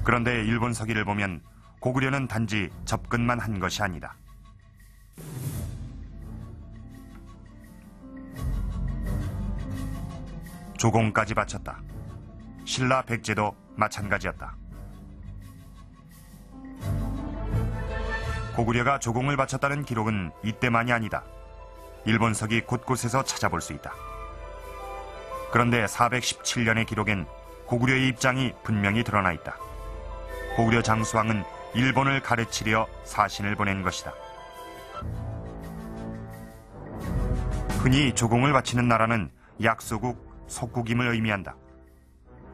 그런데 일본 서기를 보면 고구려는 단지 접근만 한 것이 아니다. 조공까지 바쳤다. 신라 백제도 마찬가지였다. 고구려가 조공을 바쳤다는 기록은 이때만이 아니다. 일본 서기 곳곳에서 찾아볼 수 있다. 그런데 417년의 기록엔 고구려의 입장이 분명히 드러나 있다. 고구려 장수왕은 일본을 가르치려 사신을 보낸 것이다. 흔히 조공을 바치는 나라는 약소국, 속국임을 의미한다.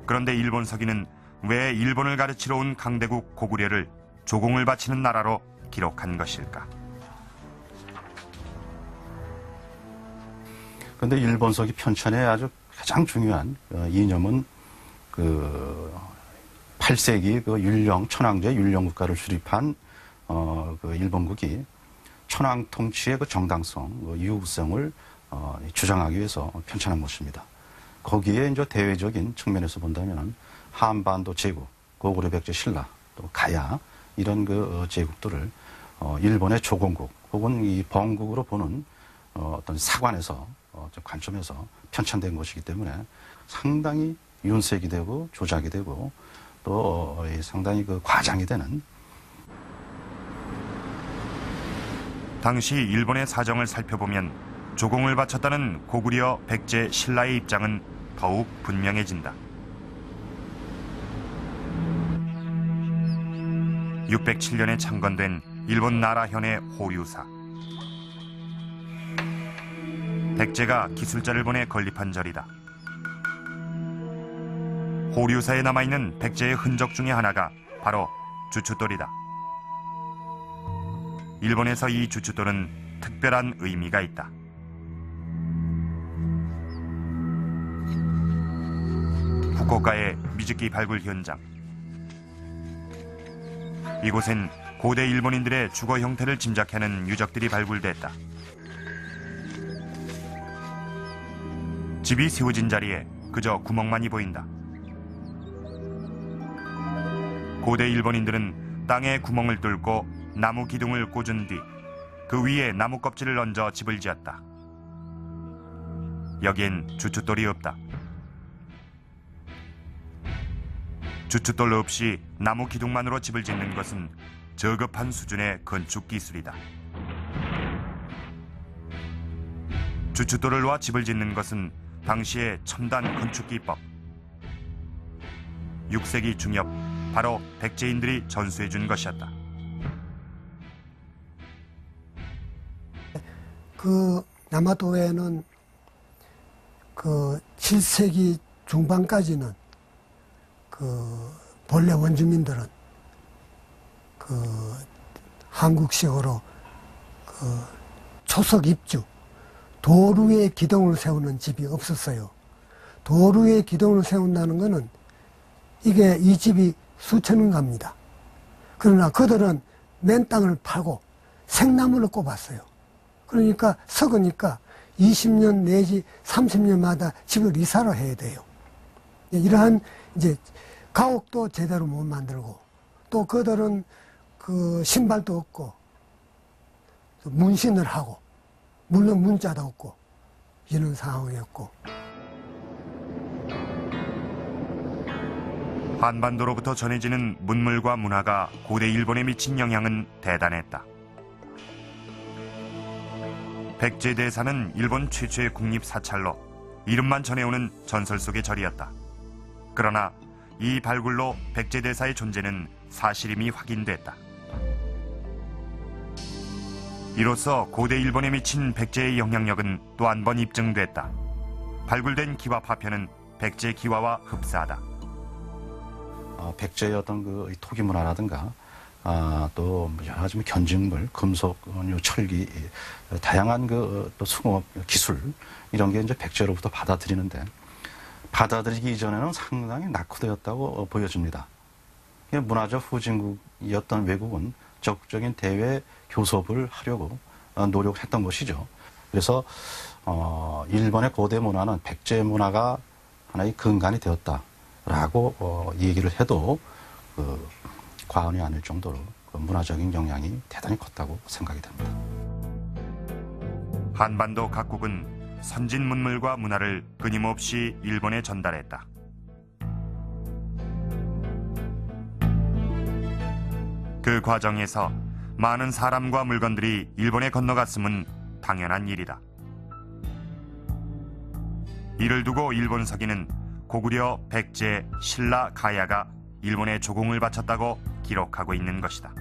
그런데 일본 서기는 왜 일본을 가르치러 온 강대국 고구려를 조공을 바치는 나라로 기록한 것일까? 그런데 일본 서기 편찬에 아주 가장 중요한 이념은 8세기 천황제 율령국가를 수립한 일본국이 천황 통치의 정당성, 유구성을 주장하기 위해서 편찬한 것입니다. 거기에 이제 대외적인 측면에서 본다면 한반도 제국, 고구려, 백제, 신라, 또 가야 이런 제국들을 일본의 조공국 혹은 이 번국으로 보는 어떤 사관에서 관점에서 편찬된 것이기 때문에 상당히 윤색이 되고 조작이 되고 또 상당히 과장이 되는. 당시 일본의 사정을 살펴보면 조공을 바쳤다는 고구려, 백제, 신라의 입장은 더욱 분명해진다. 607년에 창건된 일본 나라현의 호류사. 백제가 기술자를 보내 건립한 절이다. 호류사에 남아있는 백제의 흔적 중에 하나가 바로 주춧돌이다. 일본에서 이 주춧돌은 특별한 의미가 있다. 후쿠오카의 미즈키 발굴 현장. 이곳엔 고대 일본인들의 주거 형태를 짐작하는 유적들이 발굴됐다. 집이 세워진 자리에 그저 구멍만이 보인다. 고대 일본인들은 땅에 구멍을 뚫고 나무 기둥을 꽂은 뒤 그 위에 나무 껍질을 얹어 집을 지었다. 여기엔 주춧돌이 없다. 주춧돌 없이 나무 기둥만으로 집을 짓는 것은 저급한 수준의 건축 기술이다. 주춧돌을 놓아 집을 짓는 것은 당시의 첨단 건축 기법. 6세기 중엽, 바로 백제인들이 전수해 준 것이었다. 남아도에는 7세기 중반까지는 본래 원주민들은 한국식으로 초석 입주, 도로 위에 기둥을 세우는 집이 없었어요. 도로 위에 기둥을 세운다는 것은 이 집이 수천 원 갑니다. 그러나 그들은 맨 땅을 파고 생나무를 꼽았어요. 그러니까 썩으니까 20년 내지 30년마다 집을 이사를 해야 돼요. 이러한 가옥도 제대로 못 만들고 또 그들은 신발도 없고 문신을 하고 물론 문자도 없고 이런 상황이었고. 한반도로부터 전해지는 문물과 문화가 고대 일본에 미친 영향은 대단했다. 백제대사는 일본 최초의 국립사찰로 이름만 전해오는 전설 속의 절이었다. 그러나 이 발굴로 백제대사의 존재는 사실임이 확인됐다. 이로써 고대 일본에 미친 백제의 영향력은 또 한 번 입증됐다. 발굴된 기와 파편은 백제 기와와 흡사하다. 백제의 어떤 토기 문화라든가 또 여러 가지 견직물, 금속, 철기, 다양한 또 수공업 기술 이런 게 이제 백제로부터 받아들이는데 받아들이기 이전에는 상당히 낙후되었다고 보여집니다. 문화적 후진국이었던 외국은 적극적인 대외 교섭을 하려고 노력했던 것이죠. 그래서 일본의 고대 문화는 백제 문화가 하나의 근간이 되었다라고 얘기를 해도 과언이 아닐 정도로 그 문화적인 영향이 대단히 컸다고 생각이 됩니다. 한반도 각국은 선진 문물과 문화를 끊임없이 일본에 전달했다. 그 과정에서 많은 사람과 물건들이 일본에 건너갔음은 당연한 일이다. 이를 두고 일본 서기는 고구려 백제 신라 가야가 일본에 조공을 바쳤다고 기록하고 있는 것이다.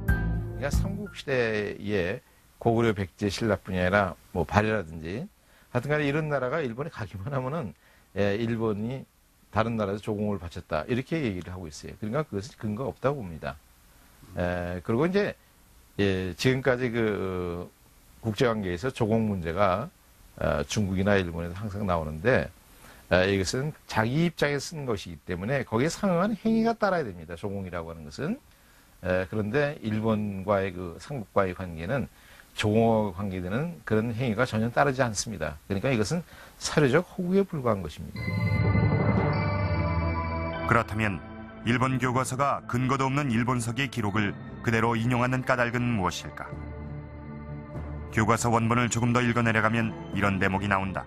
그러니까 삼국시대에 고구려 백제 신라뿐이 아니라 뭐 발해라든지 하여튼간에 이런 나라가 일본에 가기만 하면은 일본이 다른 나라에서 조공을 바쳤다 이렇게 얘기를 하고 있어요. 그러니까 그것은 근거가 없다고 봅니다. 그리고 이제 지금까지 그 국제관계에서 조공 문제가 중국이나 일본에서 항상 나오는데 이것은 자기 입장에 쓴 것이기 때문에 거기에 상응하는 행위가 따라야 됩니다. 조공이라고 하는 것은. 그런데 일본과의 그 삼국과의 관계는 조공과 관계되는 그런 행위가 전혀 따르지 않습니다. 그러니까 이것은 사료적 허구에 불과한 것입니다. 그렇다면 일본 교과서가 근거도 없는 일본서기의 기록을 그대로 인용하는 까닭은 무엇일까? 교과서 원본을 조금 더 읽어내려가면 이런 대목이 나온다.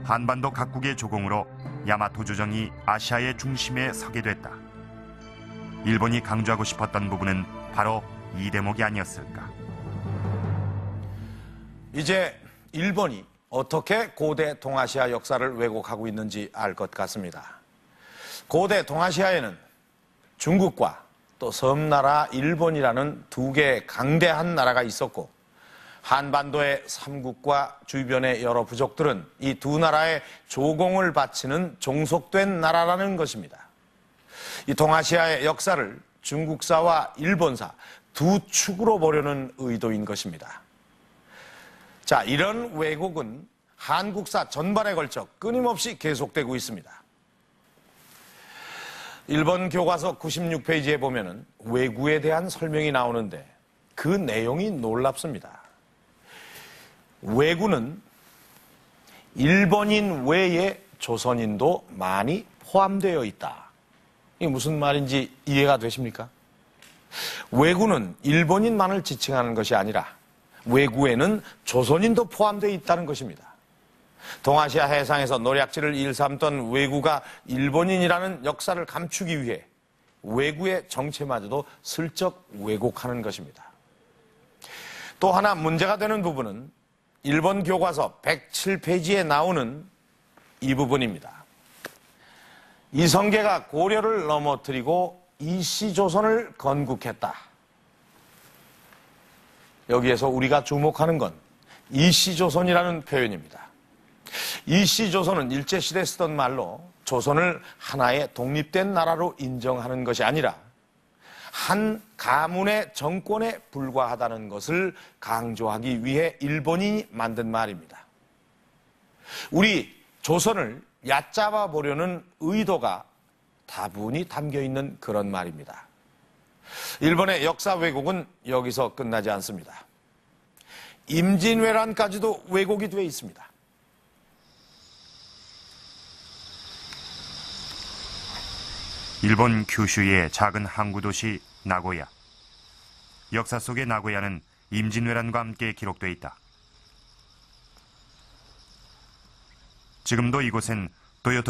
한반도 각국의 조공으로 야마토 조정이 아시아의 중심에 서게 됐다. 일본이 강조하고 싶었던 부분은 바로 이 대목이 아니었을까? 이제 일본이 어떻게 고대 동아시아 역사를 왜곡하고 있는지 알 것 같습니다. 고대 동아시아에는 중국과 또 섬나라 일본이라는 두 개의 강대한 나라가 있었고 한반도의 삼국과 주변의 여러 부족들은 이 두 나라의 조공을 바치는 종속된 나라라는 것입니다. 이 동아시아의 역사를 중국사와 일본사 두 축으로 보려는 의도인 것입니다. 자, 이런 왜곡은 한국사 전반에 걸쳐 끊임없이 계속되고 있습니다. 일본 교과서 96페이지에 보면은 왜구에 대한 설명이 나오는데 그 내용이 놀랍습니다. 왜구는 일본인 외에 조선인도 많이 포함되어 있다. 이게 무슨 말인지 이해가 되십니까? 왜구는 일본인만을 지칭하는 것이 아니라 왜구에는 조선인도 포함되어 있다는 것입니다. 동아시아 해상에서 노략질을 일삼던 왜구가 일본인이라는 역사를 감추기 위해 왜구의 정체마저도 슬쩍 왜곡하는 것입니다. 또 하나 문제가 되는 부분은 일본 교과서 107페이지에 나오는 이 부분입니다. 이성계가 고려를 넘어뜨리고 이씨조선을 건국했다. 여기에서 우리가 주목하는 건 이씨조선이라는 표현입니다. 이씨조선은 일제시대에 쓰던 말로 조선을 하나의 독립된 나라로 인정하는 것이 아니라 한 가문의 정권에 불과하다는 것을 강조하기 위해 일본인이 만든 말입니다. 우리 조선을 얕잡아 보려는 의도가 다분히 담겨 있는 그런 말입니다. 일본의 역사 왜곡은 여기서 끝나지 않습니다. 임진왜란까지도 왜곡이 되어 있습니다. 일본 규슈의 작은 항구 도시 나고야. 역사 속의 나고야는 임진왜란과 함께 기록돼 있다. 지금도 이곳엔